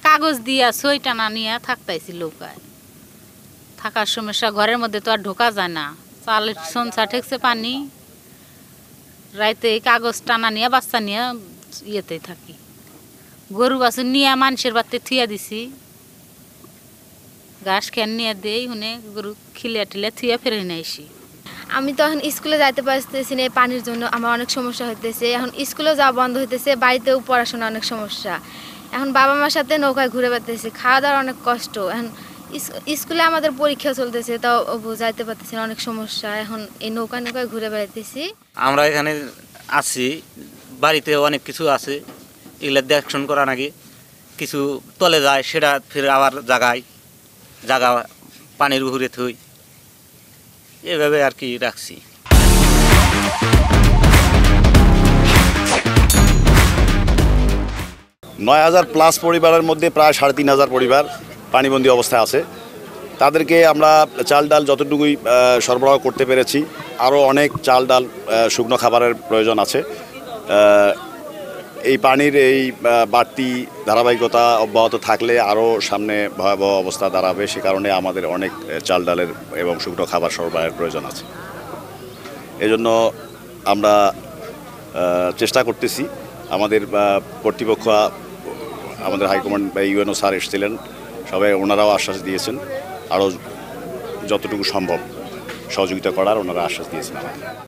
কাগজ দিয়া সই টানা নিয়ে থাকতেছি নৌকায়। থাকার সমস্যা, ঘরের মধ্যে তো আর ঢোকা যায় না, চালের সংসার ঠেকছে পানি। রাইতে এই কাগজ টানা নিয়ে বাচ্চা নিয়ে ইয়েতেই থাকি। গরু বাছুর নিয়ে মানুষের বাড়িতে থুয়া দিছি, ঘাস খেন নিয়ে দেই, হুনে গরু খিলিয়া টিলিয়া থুয়া ফেরে নিয়ে আসি। আমি তো এখন স্কুলে যাইতে পারতেছি না, পানির জন্য আমার অনেক সমস্যা হইতেছে। এখন স্কুলেও যাওয়া বন্ধ হইতেছে, বাড়িতেও পড়াশোনা অনেক সমস্যা। এখন বাবা মার সাথে নৌকায় ঘুরে বেড়াতেছি, খাওয়া দাওয়ার অনেক কষ্ট। এখন স্কুলে আমাদের পরীক্ষা চলতেছে, তাও যাইতে পারতেছি না, অনেক সমস্যা। এখন এই নৌকায় ঘুরে বেড়াইতেছি। আমরা এখানে আছি, বাড়িতে অনেক কিছু আছে, এগুলো দেখশন করা নাকি কিছু তলে যায়, সেটা ফের আবার জায়গা পানির উপরে থই, এভাবে আর কি রাখছি। ৯,০০০+ পরিবারের মধ্যে প্রায় ৩,৫০০ পরিবার পানিবন্দী অবস্থায় আছে। তাদেরকে আমরা চাল ডাল যতটুকুই সরবরাহ করতে পেরেছি, আরও অনেক চাল ডাল শুকনো খাবারের প্রয়োজন আছে। এই পানির এই বাড়তি ধারাবাহিকতা অব্যাহত থাকলে আরও সামনে ভয়াবহ অবস্থা দাঁড়াবে। সে কারণে আমাদের অনেক চাল ডালের এবং শুকনো খাবার সরবরাহের প্রয়োজন আছে। এজন্য আমরা চেষ্টা করতেছি। আমাদের কর্তৃপক্ষ, আমাদের হাইকমান্ড বা ইউএনও স্যার এসেছিলেন, সবাই ওনারাও আশ্বাস দিয়েছেন আরও যতটুকু সম্ভব সহযোগিতা করার ওনারা আশ্বাস দিয়েছেন।